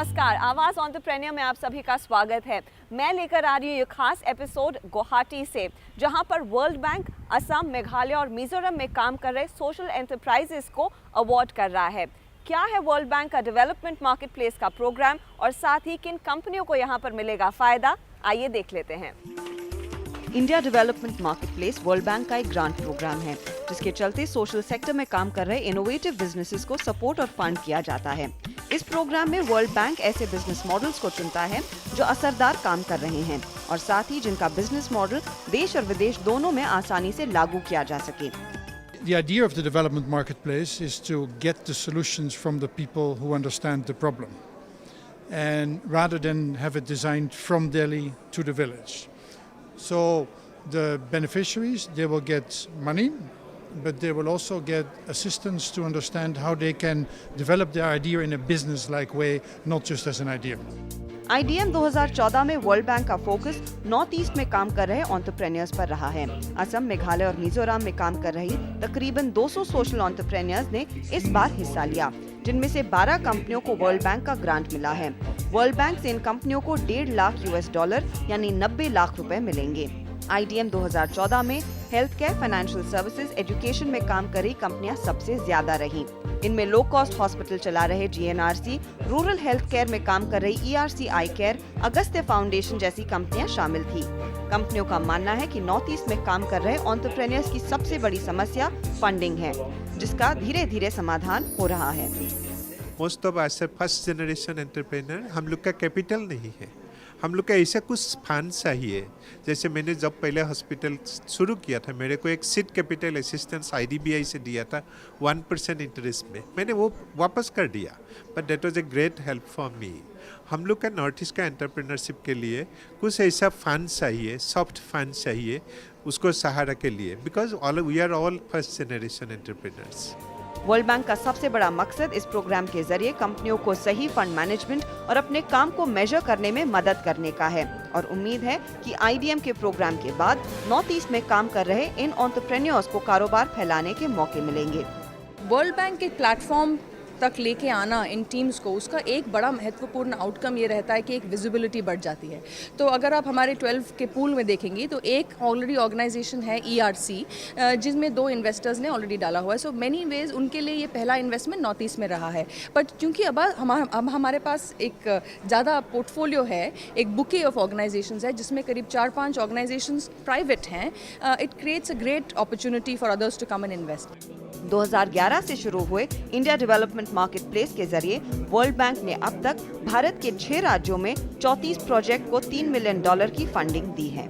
नमस्कार, आवाज़ एंटरप्रेन्योर में आप सभी का स्वागत है। मैं लेकर आ रही हूँ ये खास एपिसोड गुवाहाटी से, जहाँ पर वर्ल्ड बैंक असम, मेघालय और मिजोरम में काम कर रहे सोशल एंटरप्राइजेस को अवार्ड कर रहा है। क्या है वर्ल्ड बैंक का डेवलपमेंट मार्केट प्लेस का प्रोग्राम और साथ ही किन कंपनियों को यहाँ पर मिलेगा फ़ायदा, आइए देख लेते हैं। India development market place world bank का एक ग्रांट प्रोग्राम है, जिसके चलते सोशल सेक्टर में काम कर रहे इनोवेटिव बिजनेसेस को सपोर्ट और फंड किया जाता है। इस प्रोग्राम में वर्ल्ड बैंक ऐसे बिजनेस मॉडल्स को चुनता है जो असरदार काम कर रहे हैं और साथ ही जिनका बिजनेस मॉडल देश और विदेश दोनों में आसानी से लागू किया जा सके। The idea of the development marketplace is to get the solutions from the people who understand the problem, and rather than have it designed from Delhi to the village. So the beneficiaries, they will get money, but they will also get assistance to understand how they can develop their idea in a business-like way, not just as an idea. IDM 2014 में world bank का focus north east में काम कर रहे entrepreneurs पर रहा है। असम, मेघालय और मिजोरम में काम कर रही तकरीबन 200 सोशल एंटरप्रेन्योर्स ने इस बार हिस्सा लिया, जिनमें से 12 कंपनियों को वर्ल्ड बैंक का ग्रांट मिला है। वर्ल्ड बैंक से इन कंपनियों को $1.5 लाख यानी 90 लाख रुपए मिलेंगे। IDM 2014 में health care, financial services, education में काम कर रही कंपनियां सबसे ज्यादा रहीं। इनमें लो कॉस्ट हॉस्पिटल चला रहे GNRC, रूरल हेल्थ केयर में काम कर रही ERC आई केयर, अगस्त्य फाउंडेशन जैसी कंपनियां शामिल थी। कंपनियों का मानना है कि नॉर्थ ईस्ट में काम कर रहे एंटरप्रेन्योर्स की सबसे बड़ी समस्या फंडिंग है, जिसका धीरे धीरे समाधान हो रहा है। Most of us first generation entrepreneur, हम लोग का कैपिटल नहीं है, हम लोग का ऐसा कुछ फंड चाहिए। जैसे मैंने जब पहले हॉस्पिटल शुरू किया था, मेरे को एक सीड कैपिटल असिस्टेंस IDBI से दिया था 1% इंटरेस्ट में, मैंने वो वापस कर दिया, but that was a great help for me. हम लोग का नॉर्थ ईस्ट का एंटरप्रेन्योरशिप के लिए कुछ ऐसा फंड चाहिए, सॉफ्ट फंड चाहिए उसको सहारा के लिए, because we are all first generation entrepreneurs. World bank का सबसे बड़ा मकसद इस प्रोग्राम के जरिए कंपनियों को सही फंड मैनेजमेंट और अपने काम को मेजर करने में मदद करने का है और उम्मीद है कि IDM के प्रोग्राम के बाद नॉर्थ ईस्ट में काम कर रहे इन एंटरप्रेन्योर्स को कारोबार फैलाने के मौके मिलेंगे। वर्ल्ड बैंक के प्लेटफॉर्म तक लेके आना इन टीम्स को, उसका एक बड़ा महत्वपूर्ण आउटकम ये रहता है कि एक विजिबिलिटी बढ़ जाती है। तो अगर आप हमारे 12 के पूल में देखेंगे तो एक ऑलरेडी ऑर्गेनाइजेशन है ERC, जिसमें 2 इन्वेस्टर्स ने ऑलरेडी डाला हुआ है। सो मैनी वेज उनके लिए ये पहला इन्वेस्टमेंट नॉर्थ ईस्ट में रहा है। बट क्योंकि अब हमारे पास एक ज़्यादा पोर्टफोलियो है, एक बुके ऑफ ऑर्गेनाइजेशंस है जिसमें करीब 4-5 ऑर्गेनाइजेशंस प्राइवेट हैं, it creates a great opportunity for others to come and invest. 2011 से शुरू हुए इंडिया डेवलपमेंट मार्केट प्लेस के जरिए वर्ल्ड बैंक ने अब तक भारत के 6 राज्यों में 34 प्रोजेक्ट को $3 मिलियन की फंडिंग दी है।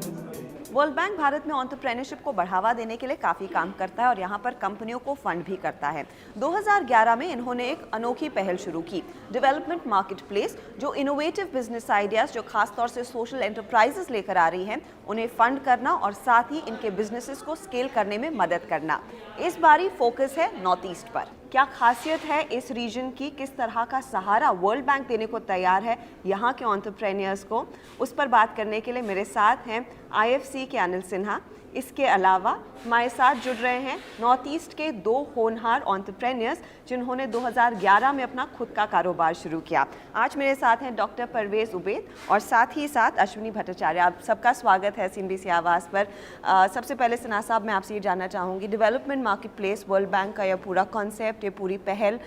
वर्ल्ड बैंक भारत में एंटरप्रेन्योरशिप को बढ़ावा देने के लिए काफ़ी काम करता है और यहाँ पर कंपनियों को फंड भी करता है। 2011 में इन्होंने एक अनोखी पहल शुरू की, डेवलपमेंट मार्केट प्लेस, जो इनोवेटिव बिजनेस आइडियाज़ जो खासतौर से सोशल एंटरप्राइजेस लेकर आ रही हैं, उन्हें फंड करना और साथ ही इनके बिजनेसेस को स्केल करने में मदद करना। इस बारी फोकस है नॉर्थ ईस्ट पर। क्या खासियत है इस रीजन की, किस तरह का सहारा वर्ल्ड बैंक देने को तैयार है यहाँ के एंटरप्रेन्योर्स को, उस पर बात करने के लिए मेरे साथ हैं IFC के अनिल सिन्हा। इसके अलावा हमारे साथ जुड़ रहे हैं नॉर्थ ईस्ट के 2 होनहार एंटरप्रेन्योर्स जिन्होंने 2011 में अपना खुद का कारोबार शुरू किया। आज मेरे साथ हैं डॉक्टर परवेज उबैद और साथ ही साथ अश्विनी भट्टाचार्य। आप सबका स्वागत है CNBC आवाज़ पर। सबसे पहले सिन्हा साहब, मैं आपसे ये जानना चाहूँगी, development market place world bank का यह पूरा कॉन्सेप्ट, ये पूरी पहल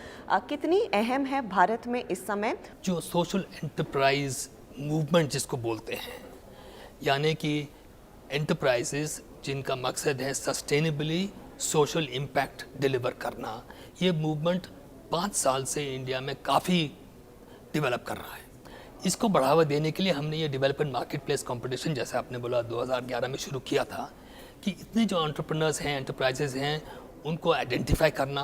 कितनी अहम है भारत में इस समय? जो सोशल एंटरप्राइज मूवमेंट जिसको बोलते हैं, यानी कि एंटरप्राइजेस जिनका मकसद है सस्टेनेबली सोशल इम्पैक्ट डिलीवर करना, ये मूवमेंट 5 साल से इंडिया में काफ़ी डेवलप कर रहा है। इसको बढ़ावा देने के लिए हमने ये डेवलपमेंट मार्केट प्लेस कॉम्पिटिशन, जैसे आपने बोला, 2011 में शुरू किया था कि इतने जो एंटरप्रेन्योर्स हैं, एंटरप्राइजेज हैं, उनको आइडेंटिफाई करना,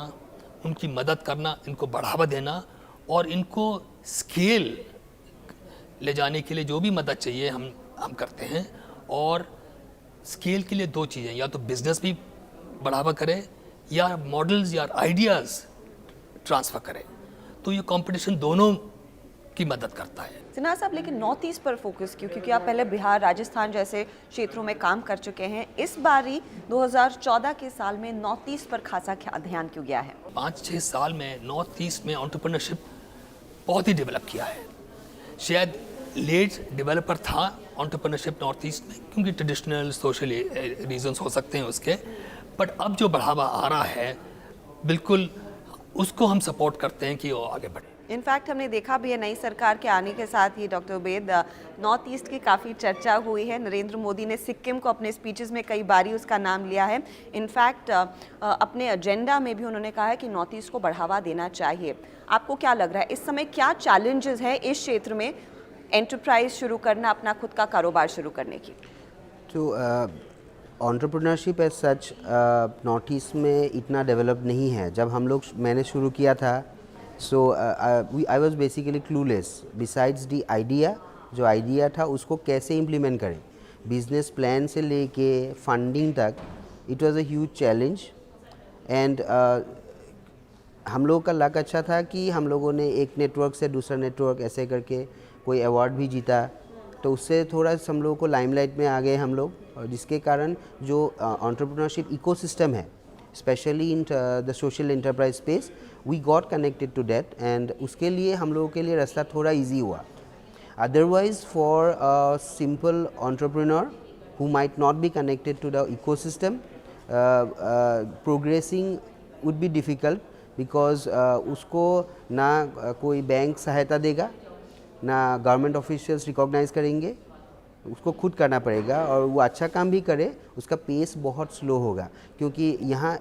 उनकी मदद करना, इनको बढ़ावा देना और इनको स्केल ले जाने के लिए जो भी मदद चाहिए हम करते हैं। और स्केल के लिए 2 चीज़ें, या तो बिजनेस भी बढ़ावा करे या मॉडल्स या आइडियाज़ ट्रांसफ़र करें। तो ये कंपटीशन दोनों की मदद करता है। सिन्हा साहब, लेकिन नॉर्थ ईस्ट पर फोकस क्यों? क्योंकि आप पहले बिहार, राजस्थान जैसे क्षेत्रों में काम कर चुके हैं। इस बारी 2014 के साल में नॉर्थ ईस्ट पर खासा ध्यान क्यों गया है? 5-6 साल में नॉर्थ ईस्ट में एंटरप्रेन्योरशिप बहुत ही डेवलप किया है। शायद लेट डेवलपर था एंटरप्रेन्योरशिप नॉर्थ ईस्ट में, क्योंकि ट्रेडिशनल सोशल रीजंस हो सकते हैं उसके, बट अब जो बढ़ावा आ रहा है बिल्कुल उसको हम सपोर्ट करते हैं कि वो आगे बढ़े। इनफैक्ट हमने देखा भी है नई सरकार के आने के साथ ही डॉक्टर उबैद, नॉर्थ ईस्ट की काफ़ी चर्चा हुई है। नरेंद्र मोदी ने सिक्किम को अपने स्पीचेस में कई बारी उसका नाम लिया है। इनफैक्ट अपने एजेंडा में भी उन्होंने कहा है कि नॉर्थ ईस्ट को बढ़ावा देना चाहिए। आपको क्या लग रहा है इस समय क्या चैलेंजेस हैं इस क्षेत्र में एंटरप्राइज शुरू करना, अपना खुद का कारोबार शुरू करने की? तो entrepreneurship as such north east में इतना डेवलप नहीं है। जब मैंने शुरू किया था, so I was basically clueless besides the idea. जो आइडिया था उसको कैसे इम्प्लीमेंट करें, बिजनेस प्लान से लेके फंडिंग तक, it was a huge challenge. And हम लोगों का लक अच्छा था कि हम लोगों ने एक नेटवर्क से दूसरा नेटवर्क ऐसे करके कोई अवार्ड भी जीता, तो उससे थोड़ा हम लोगों को लाइमलाइट में आ गए हम लोग, और जिसके कारण जो एंटरप्रेन्योरशिप इकोसिस्टम है, specially in the social enterprise space, we got connected to that, and उसके लिए हम लोगों के लिए रास्ता थोड़ा इजी हुआ। Otherwise for a simple entrepreneur who might not be connected to the ecosystem, progressing would be difficult, because उसको ना कोई बैंक सहायता देगा, ना गवर्नमेंट ऑफिशियल्स रिकॉग्नाइज करेंगे, उसको खुद करना पड़ेगा, और वो अच्छा काम भी करे उसका पेस बहुत स्लो होगा, क्योंकि यहाँ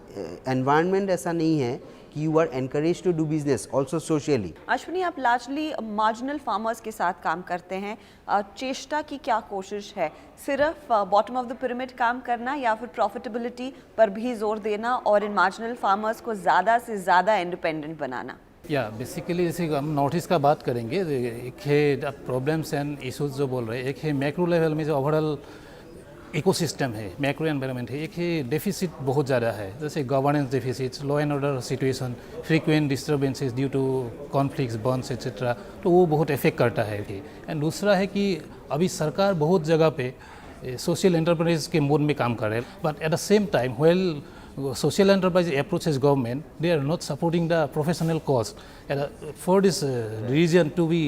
एनवायरनमेंट ऐसा नहीं है कि you are encourage to do business also socially. Ashwini, आप लार्जली मार्जिनल फार्मर्स के साथ काम करते हैं, चेष्टा की क्या कोशिश है? सिर्फ बॉटम ऑफ द पिरामिड काम करना या फिर प्रॉफिटेबिलिटी पर भी जोर देना और इन मार्जिनल फार्मर्स को ज़्यादा से ज़्यादा इंडिपेंडेंट बनाना? या बेसिकली जैसे हम नॉर्थ ईस्ट का बात करेंगे, एक है प्रॉब्लम्स एंड इशूज़ जो बोल रहे हैं, एक है मैक्रो लेवल में जो ओवरऑल इकोसिस्टम है, मैक्रो एनवायरनमेंट है, एक है डेफिसिट बहुत ज़्यादा है, जैसे governance deficits, law and order situation, frequent disturbances due to conflicts, burns etcetera, तो वो बहुत इफेक्ट करता है। एंड दूसरा है कि अभी सरकार बहुत जगह पे सोशल एंटरप्राइज के मोड में काम कर रहे हैं, but at the same time well social enterprise approaches government, they are not supporting the professional cause for this region to be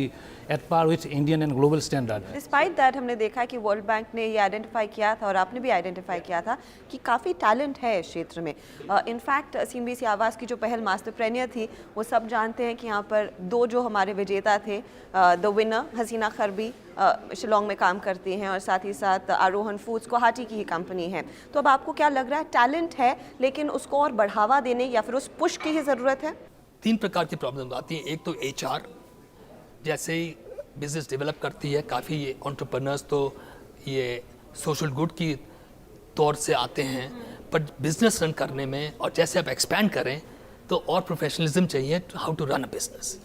at par with Indian and global standard. Despite that, हमने देखा है कि world bank ने ये identify किया था और आपने भी आइडेंटिफाई किया था कि काफ़ी टैलेंट है इस क्षेत्र में। इनफैक्ट CNBC आवास की जो पहल मास्टरप्रेन्योर थी, वो सब जानते हैं कि यहाँ पर दो जो हमारे विजेता थे, द विनर हसीना खरबी शिलोंग में काम करती हैं, और साथ ही साथ आरोहन फूड्स गुवाहाटी की ही कंपनी है। तो अब आपको क्या लग रहा है, टैलेंट है लेकिन उसको और बढ़ावा देने या फिर उस पुश की ही ज़रूरत है? 3 प्रकार की प्रॉब्लम आती हैं। एक तो HR, जैसे ही बिजनेस डेवलप करती है, काफ़ी ये एंटरप्रेन्योर्स तो ये सोशल गुड की तौर से आते हैं, बट बिजनेस रन करने में और जैसे आप एक्सपैंड करें तो और प्रोफेशनलिज्म चाहिए, how to run a business.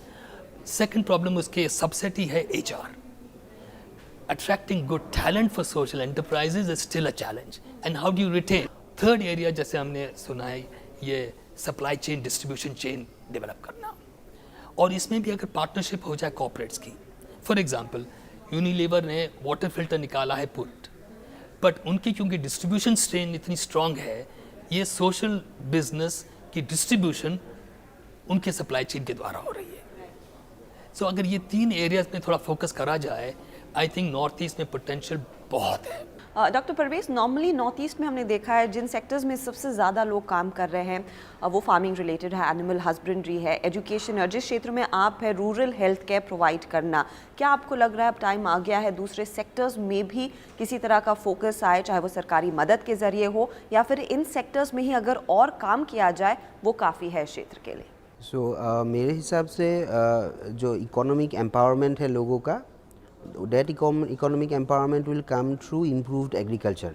Second problem उसके सबसेट ही है HR। Attracting good talent for social enterprises is still a challenge, and how do you retain? Third area जैसे हमने सुना है, ये supply chain, distribution chain develop करना, और इसमें भी अगर पार्टनरशिप हो जाए कॉर्पोरेट्स की। फॉर एग्जांपल यूनिलीवर ने वाटर फिल्टर निकाला है पुट, बट उनकी क्योंकि डिस्ट्रीब्यूशन चेन इतनी स्ट्रांग है, ये सोशल बिजनेस की डिस्ट्रीब्यूशन उनके सप्लाई चेन के द्वारा हो रही है। सो अगर ये 3 एरियाज में थोड़ा फोकस करा जाए, आई थिंक नॉर्थ ईस्ट में पोटेंशियल बहुत है। Doctor Parvez, normally north east में हमने देखा है जिन सेक्टर्स में सबसे ज़्यादा लोग काम कर रहे हैं, वो फार्मिंग रिलेटेड है, एनिमल हस्बेंड्री है, एजुकेशन, और जिस क्षेत्र में आप है रूरल हेल्थ केयर प्रोवाइड करना। क्या आपको लग रहा है अब टाइम आ गया है दूसरे सेक्टर्स में भी किसी तरह का फोकस आए, चाहे वो सरकारी मदद के ज़रिए हो या फिर इन सेक्टर्स में ही अगर और काम किया जाए वो काफ़ी है क्षेत्र के लिए? मेरे हिसाब से जो इकोनॉमिक एम्पावरमेंट है लोगों का, that economic empowerment will come through improved agriculture,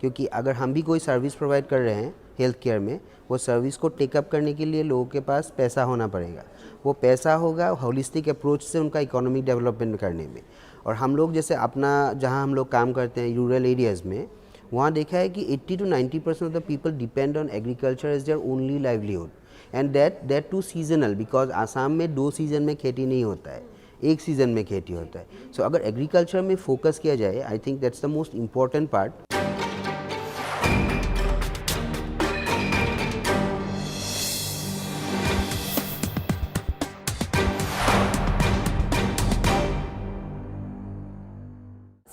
क्योंकि अगर हम भी कोई सर्विस प्रोवाइड कर रहे हैं हेल्थ केयर में, वो सर्विस को टेकअप करने के लिए लोगों के पास पैसा होना पड़ेगा। वो पैसा होगा होलिस्टिक अप्रोच से उनका इकोनॉमिक डेवलपमेंट करने में। और हम लोग जैसे अपना जहाँ हम लोग काम करते हैं रूरल एरियाज़ में, वहाँ देखा है कि 80 to 90% of the people depend on agriculture as their only livelihood, and that too seasonal, because Assam में 2 सीज़न में खेती नहीं होता है, एक सीज़न में खेती होता है। सो अगर एग्रीकल्चर में फोकस किया जाए, I think that's the most important part.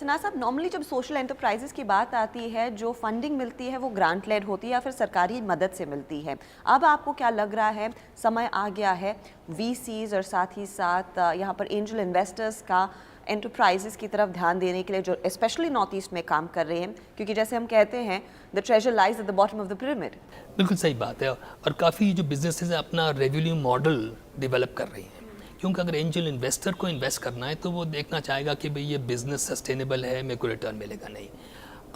Sana साहब, नॉर्मली जब सोशल एंटरप्राइजेस की बात आती है, जो फंडिंग मिलती है वो ग्रांट लेड होती है या फिर सरकारी मदद से मिलती है। अब आपको क्या लग रहा है, समय आ गया है वीसीज और साथ ही साथ यहाँ पर एंजल इन्वेस्टर्स का एंटरप्राइजेस की तरफ ध्यान देने के लिए, जो स्पेशली नॉर्थ ईस्ट में काम कर रहे हैं, क्योंकि जैसे हम कहते हैं the treasure lies at the bottom of the pyramid. बिल्कुल सही बात है, और काफ़ी जो बिजनेसेस हैं अपना रेवेन्यू मॉडल डेवलप कर रही हैं, क्योंकि अगर एंजल इन्वेस्टर को इन्वेस्ट करना है तो वो देखना चाहेगा कि भाई ये बिज़नेस सस्टेनेबल है, मेरे को रिटर्न मिलेगा नहीं।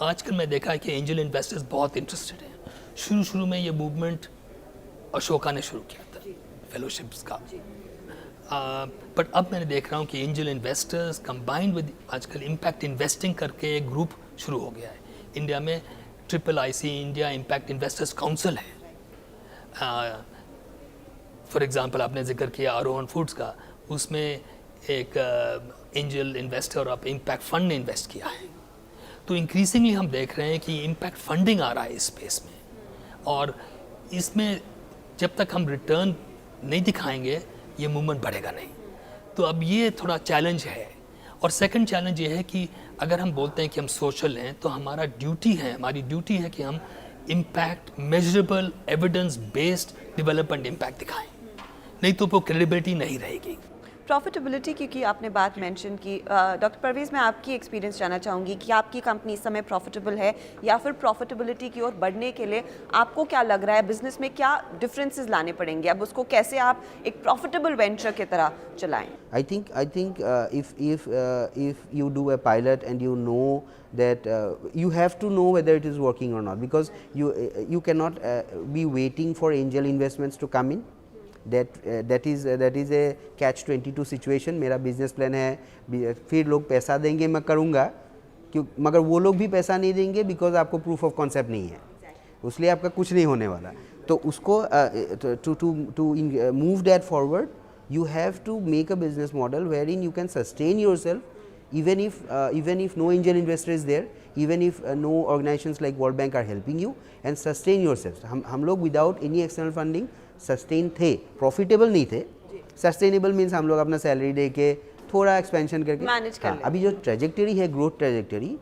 आजकल मैं देखा है कि एंजल इन्वेस्टर्स बहुत इंटरेस्टेड हैं। शुरू में ये मूवमेंट अशोका ने शुरू किया था, फेलोशिप्स का, बट अब मैंने देख रहा हूँ कि एंजल इन्वेस्टर्स कंबाइंड विद आजकल इम्पैक्ट इन्वेस्टिंग करके एक ग्रुप शुरू हो गया है इंडिया में। IIIC India impact investors council है। फॉर एग्जांपल आपने जिक्र किया आरोहन फूड्स का, उसमें एक एंजल इन्वेस्टर और इम्पैक्ट फंड ने इन्वेस्ट किया है। तो इंक्रीजिंगली हम देख रहे हैं कि इम्पैक्ट फंडिंग आ रहा है इस स्पेस में, और इसमें जब तक हम रिटर्न नहीं दिखाएंगे ये मूवमेंट बढ़ेगा नहीं। तो अब ये थोड़ा चैलेंज है। और सेकंड चैलेंज ये है कि अगर हम बोलते हैं कि हम सोशल हैं तो हमारी ड्यूटी है कि हम impact measurable evidence based development impact दिखाएं, नहीं तो वो क्रेडिबिलिटी नहीं रहेगी। प्रॉफिटेबिलिटी की आपने बात मेंशन की, डॉक्टर परवेज़, मैं आपकी एक्सपीरियंस जानना चाहूँगी कि आपकी कंपनी इस समय प्रॉफिटेबल है या फिर प्रॉफिटेबिलिटी की ओर बढ़ने के लिए आपको क्या लग रहा है, बिजनेस में क्या डिफरेंसेस लाने पड़ेंगे, अब उसको कैसे आप एक प्रॉफिटेबल वेंचर की तरह चलाएं? I think if you do a pilot and you know that you have to know whether it is working or not, because you cannot be waiting for angel investments to come in. That is a catch-22 situation. मेरा business plan है, फिर लोग पैसा देंगे मैं करूँगा, क्यों, मगर वो लोग भी पैसा नहीं देंगे बिकॉज आपको प्रूफ ऑफ कॉन्सेप्ट नहीं है, इसलिए आपका कुछ नहीं होने वाला। तो उसको to move that forward, you have to make a business model wherein you can sustain yourself even if no angel investor is there, even if no organizations like World Bank are helping you, and sustain yourself. हम लोग without any external funding sustain थे, profitable नहीं थे। Sustainable means हम लोग अपना salary दे के थोड़ा एक्सपेंशन करके मैनेज कर लें। अभी जो ट्रेजेक्टरी है, ग्रोथ ट्रेजेक्टरी,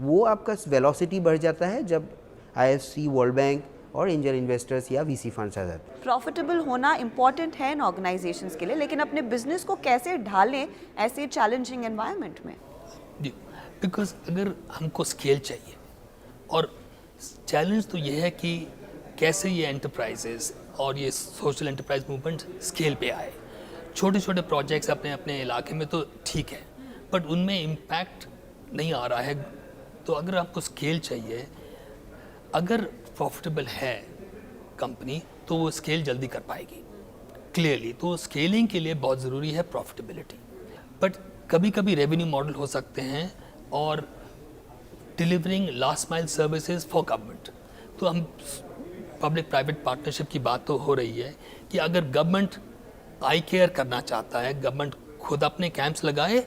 वो आपका वेलोसिटी बढ़ जाता है जब IFC, वर्ल्ड बैंक और एंजल इन्वेस्टर्स या VC फंड्स आ जाते हैं। प्रॉफिटेबल होना इम्पॉर्टेंट है इन ऑर्गेनाइजेशंस के लिए, लेकिन अपने बिजनेस को कैसे ढालें ऐसे चैलेंजिंग एनवायरनमेंट में? जी, बिकॉज अगर हमको स्केल चाहिए, और चैलेंज तो ये है कि कैसे ये एंटरप्राइजेस और ये सोशल एंटरप्राइज मूवमेंट स्केल पे आए। छोटे छोटे प्रोजेक्ट्स अपने अपने इलाके में तो ठीक है, बट उनमें इम्पैक्ट नहीं आ रहा है। तो अगर आपको स्केल चाहिए, अगर प्रॉफिटेबल है कंपनी तो वो स्केल जल्दी कर पाएगी क्लियरली। तो स्केलिंग के लिए बहुत ज़रूरी है प्रॉफिटेबिलिटी, बट कभी कभी रेवेन्यू मॉडल हो सकते हैं और delivering last mile services for government. तो हम पब्लिक प्राइवेट पार्टनरशिप की बात तो हो रही है कि अगर गवर्नमेंट आई केयर करना चाहता है, गवर्नमेंट खुद अपने कैंप्स लगाए,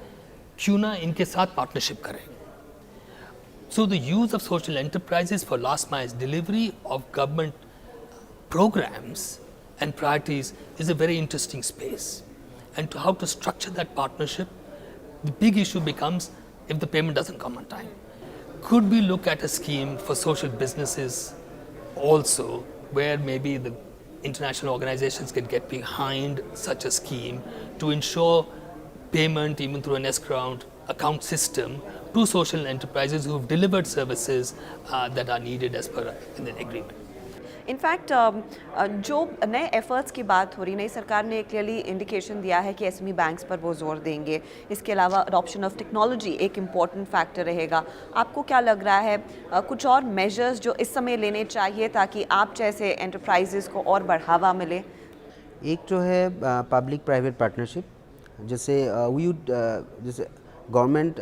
क्यों ना इनके साथ पार्टनरशिप करें। So the use of social enterprises for last mile delivery of government programs and priorities is a very interesting space, and to how to structure that partnership, the big issue becomes if the payment doesn't come on time. Could we look at a scheme for social businesses also, where maybe the international organizations can get behind such a scheme to ensure payment even through an escrow account system to social enterprises who have delivered services that are needed as per an agreement. In fact जो नए efforts की बात हो रही, नई सरकार ने clearly indication दिया है कि SME बैंक्स पर वो जोर देंगे। इसके अलावा अडॉप्शन ऑफ टेक्नोलॉजी एक इम्पॉर्टेंट फैक्टर रहेगा। आपको क्या लग रहा है, कुछ और मेजर्स जो इस समय लेने चाहिए ताकि आप जैसे एंटरप्राइजेस को और बढ़ावा मिले? एक जो है पब्लिक प्राइवेट पार्टनरशिप, जैसे जैसे गवर्नमेंट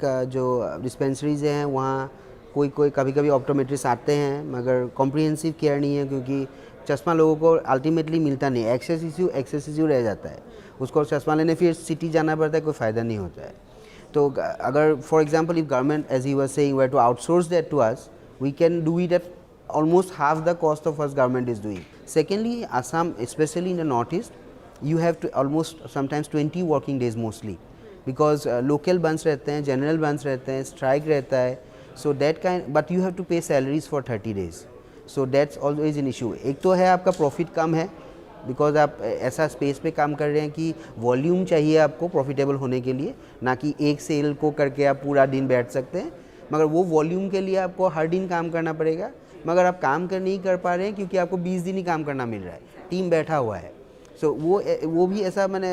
का जो डिस्पेंसरीज हैं वहाँ कोई कभी ऑप्टोमेट्रिस्ट आते हैं मगर कॉम्प्रिहेंसिव केयर नहीं है, क्योंकि चश्मा लोगों को अल्टीमेटली मिलता नहीं है, एक्सेस इश्यू रह जाता है, उसको चश्मा लेने फिर सिटी जाना पड़ता है, कोई फ़ायदा नहीं होता है। तो अगर for example if government as he was saying where to outsource that to us, we can do it at almost half the cost of what government is doing. Secondly, Assam, especially in the northeast, you have to almost sometimes 20 working days mostly because local bandhs रहते हैं, general bandhs रहते हैं, strike रहता है, so that kind, but you have to pay salaries for 30 days, so that's always an issue. एक तो है आपका प्रॉफिट कम है बिकॉज आप ऐसा स्पेस पे काम कर रहे हैं कि वॉल्यूम चाहिए आपको प्रॉफिटेबल होने के लिए, ना कि एक सेल को करके आप पूरा दिन बैठ सकते हैं, मगर वो वॉल्यूम के लिए आपको हर दिन काम करना पड़ेगा, मगर आप काम कर नहीं कर पा रहे हैं क्योंकि आपको 20 दिन ही काम करना मिल रहा है, टीम बैठा हुआ है। सो वो भी ऐसा मैंने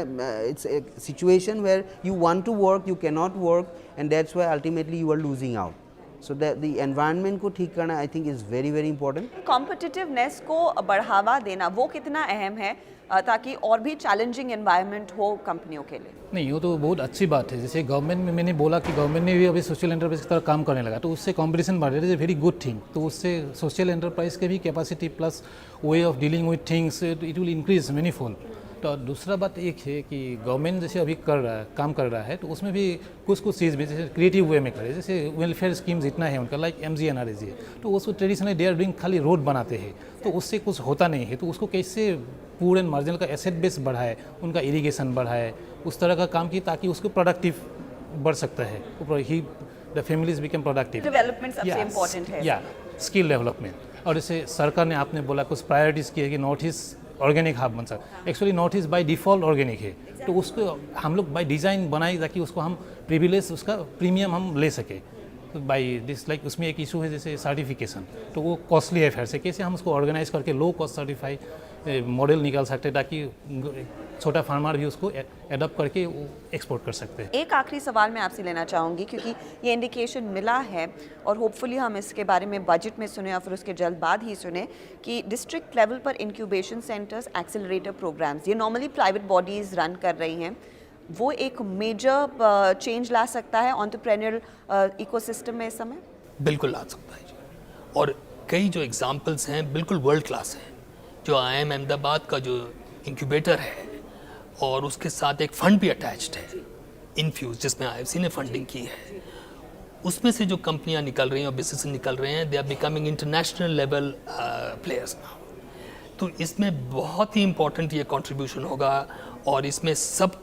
it's a situation where you want to work, you can not work, and that's why ultimately you are losing out. So that the environment को ठीक करना I think is very very important. Competitiveness को बढ़ावा देना वो कितना अहम है ताकि और भी चैलेंजिंग एनवायरनमेंट हो कंपनियों के लिए? नहीं, वो तो बहुत अच्छी बात है। जैसे गवर्नमेंट में मैंने बोला कि गवर्नमेंट ने भी अभी सोशल एंटरप्राइज की तरह काम करने लगा, तो उससे कंपटीशन बढ़ रहा है, वेरी गुड थिंग। तो उससे सोशल एंटरप्राइज के भी capacity plus way of dealing with things it will increase many fold. तो दूसरा बात एक है कि गवर्नमेंट जैसे अभी काम कर रहा है, तो उसमें भी कुछ चीज़ भी जैसे क्रिएटिव वे में करे, जैसे वेलफेयर स्कीम्स इतना है उनका, लाइक MGNREGA, तो उसको ट्रेडिशनली दे आर डूइंग खाली रोड बनाते हैं, तो उससे कुछ होता नहीं है। तो उसको कैसे पूर एंड मार्जिनल का एसेट बेस बढ़ाए, उनका इरिगेशन बढ़ाए, उस तरह का काम की ताकि उसको प्रोडक्टिव बढ़ सकता है, ही the families become productive. Development सबसे इम्पोर्टेंट है। या स्किल डेवलपमेंट। और जैसे सरकार ने आपने बोला कुछ प्रायोरिटीज़ की है कि नॉर्थ ईस्ट ऑर्गेनिक हब बन सकता। Actually north east by default organic है, तो उसको हम लोग बाय डिज़ाइन बनाए ताकि उसको हम प्रिविलेज, उसका प्रीमियम हम ले सके। तो बाई दिस लाइक उसमें एक इशू है जैसे सर्टिफिकेशन, तो वो कॉस्टली है, फिर से कैसे हम उसको ऑर्गेनाइज करके लो कॉस्ट सर्टिफाई मॉडल निकाल सकते हैं ताकि छोटा फार्मर भी उसको एडॉप्ट करके एक्सपोर्ट कर सकते हैं। एक आखिरी सवाल मैं आपसे लेना चाहूँगी, क्योंकि ये इंडिकेशन मिला है और होपफुली हम इसके बारे में बजट में सुने या फिर उसके जल्द बाद ही सुने कि डिस्ट्रिक्ट लेवल पर इंक्यूबेशन सेंटर्स, एक्सेलरेटर प्रोग्राम्स ये नॉर्मली प्राइवेट बॉडीज़ रन कर रही हैं, वो एक मेजर चेंज ला सकता है एंटरप्रेन्योरल इकोसिस्टम में इस समय? बिल्कुल ला सकता है जी। और कई जो एग्जांपल्स हैं बिल्कुल वर्ल्ड क्लास हैं। जो IIM अहमदाबाद का जो इंक्यूबेटर है और उसके साथ एक फंड भी अटैच्ड है, इनफ्यूज, जिसमें IFC ने फंडिंग की है, उसमें से जो कंपनियां निकल रही हैं और बिजनेस निकल रहे हैं, they are becoming international level players now. तो इसमें बहुत ही इम्पोर्टेंट ये कंट्रीब्यूशन होगा और इसमें सब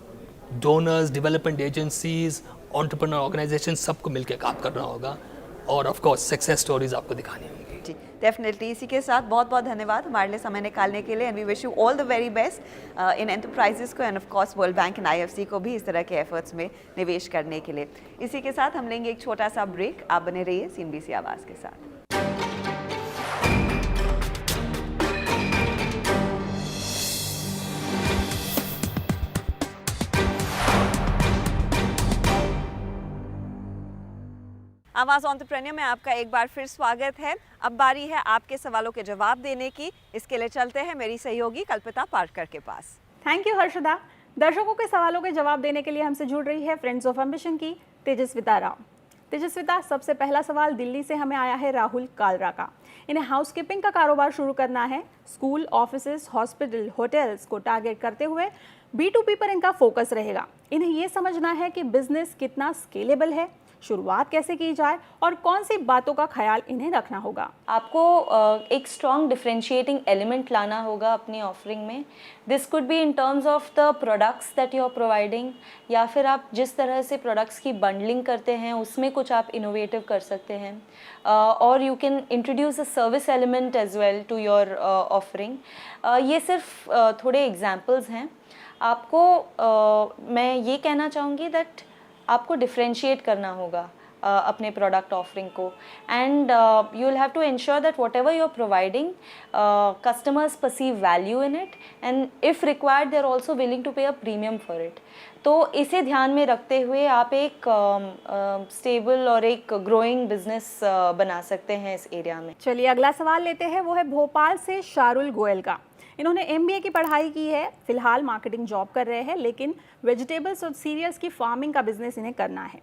donors, development agencies, entrepreneur organisation सबको मिलकर काम करना होगा और ऑफ कोर्स सक्सेस स्टोरीज आपको दिखानी होंगी। जी डेफिनेटली। इसी के साथ बहुत बहुत धन्यवाद हमारे लिए समय निकालने के लिए, and we wish you all the very best in enterprises को, and of course World Bank and IFC को भी इस तरह के एफर्ट्स में निवेश करने के लिए। इसी के साथ हम लेंगे एक छोटा सा ब्रेक। आप बने रहिए CNBC आवाज़ के साथ। आवाज़ एंटरप्रेन्योर में आपका एक बार फिर स्वागत है। अब बारी है आपके सवालों के जवाब देने की। इसके लिए चलते हैं मेरी सहयोगी कल्पिता पारकर के पास। Thank you Harshada. दर्शकों के सवालों के जवाब देने के लिए हमसे जुड़ रही है फ्रेंड्स ऑफ एम्बिशन की तेजस्विता राव। तेजस्विता, सबसे पहला सवाल दिल्ली से हमें आया है राहुल कालरा का। इन्हें हाउसकीपिंग का कारोबार शुरू करना है। स्कूल, ऑफिसेज, हॉस्पिटल, होटल्स को टारगेट करते हुए B2B पर इनका फोकस रहेगा। इन्हें ये समझना है कि बिजनेस कितना स्केलेबल है, शुरुआत कैसे की जाए और कौन सी बातों का ख्याल इन्हें रखना होगा। आपको एक स्ट्रॉन्ग डिफरेंशिएटिंग एलिमेंट लाना होगा अपनी ऑफरिंग में। This could be in terms of the products that you are providing, या फिर आप जिस तरह से प्रोडक्ट्स की बंडलिंग करते हैं उसमें कुछ आप इनोवेटिव कर सकते हैं, और you can introduce a service element as well to your offering. ये सिर्फ थोड़े एग्जाम्पल्स हैं। आपको मैं ये कहना चाहूँगी दैट आपको डिफरेंशिएट करना होगा अपने प्रोडक्ट ऑफरिंग को, and you will have to ensure that whatever you are providing customers perceive value in it, and if required they are also willing to pay a premium for it. तो इसे ध्यान में रखते हुए आप एक stable और एक ग्रोइंग बिजनेस बना सकते हैं इस एरिया में। चलिए अगला सवाल लेते हैं, वो है भोपाल से शारुल गोयल का। इन्होंने MBA की पढ़ाई की है, फिलहाल मार्केटिंग जॉब कर रहे हैं, लेकिन वेजिटेबल्स और सीरियल्स की फार्मिंग का बिजनेस इन्हें करना है।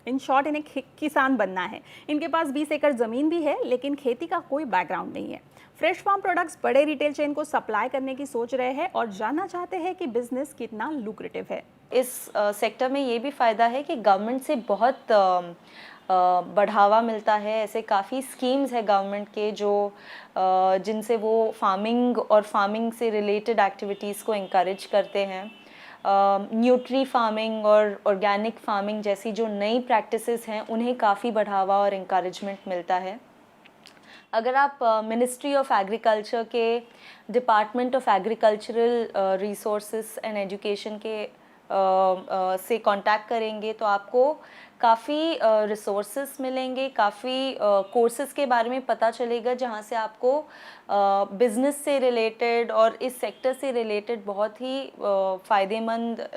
इन शॉर्ट इन्हें किसान बनना है। इनके पास 20 एकड़ ज़मीन भी है, लेकिन खेती का कोई बैकग्राउंड नहीं है। फ्रेश फार्म प्रोडक्ट्स बड़े रिटेल चेन को सप्लाई करने की सोच रहे हैं और जानना चाहते हैं कि बिजनेस कितना लुक्रेटिव है। इस सेक्टर में ये भी फ़ायदा है कि गवर्नमेंट से बहुत बढ़ावा मिलता है। ऐसे काफ़ी स्कीम्स है गवर्नमेंट के जो जिनसे वो फार्मिंग और फार्मिंग से रिलेटेड एक्टिविटीज़ को इंकरेज करते हैं। न्यूट्री फार्मिंग और ऑर्गेनिक फार्मिंग जैसी जो नई प्रैक्टिसेस हैं उन्हें काफ़ी बढ़ावा और इंकरेजमेंट मिलता है। अगर आप मिनिस्ट्री ऑफ एग्रीकल्चर के department of agricultural resources and education के से कांटेक्ट करेंगे तो आपको काफ़ी रिसोर्सेज मिलेंगे, काफ़ी कोर्सेज़ के बारे में पता चलेगा जहाँ से आपको बिज़नेस से रिलेटेड और इस सेक्टर से रिलेटेड बहुत ही फ़ायदेमंद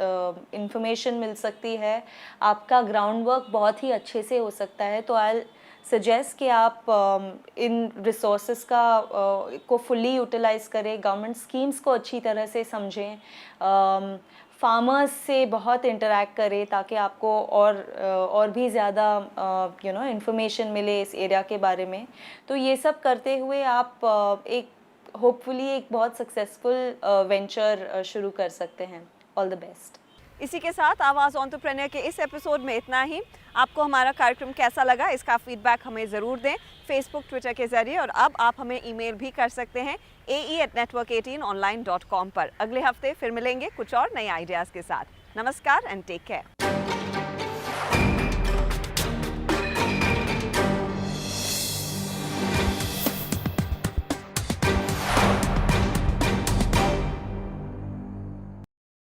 इंफॉर्मेशन मिल सकती है। आपका ग्राउंड वर्क बहुत ही अच्छे से हो सकता है। तो आई सजेस्ट कि आप इन रिसोर्सेज को फुल्ली यूटिलाइज़ करें, गवर्नमेंट स्कीम्स को अच्छी तरह से समझें, फार्मर्स से बहुत इंटरेक्ट करें ताकि आपको और भी ज़्यादा इंफॉर्मेशन मिले इस एरिया के बारे में। तो ये सब करते हुए आप एक होपफुली एक बहुत सक्सेसफुल वेंचर शुरू कर सकते हैं। All the best. इसी के साथ आवाज़ एंटरप्रेन्योर के इस एपिसोड में इतना ही। आपको हमारा कार्यक्रम कैसा लगा इसका फीडबैक हमें ज़रूर दें फेसबुक, ट्विटर के ज़रिए, और अब आप हमें ईमेल भी कर सकते हैं ae@network18online.com पर। अगले हफ्ते फिर मिलेंगे कुछ और नए आइडियाज़ के साथ। नमस्कार एंड टेक केयर।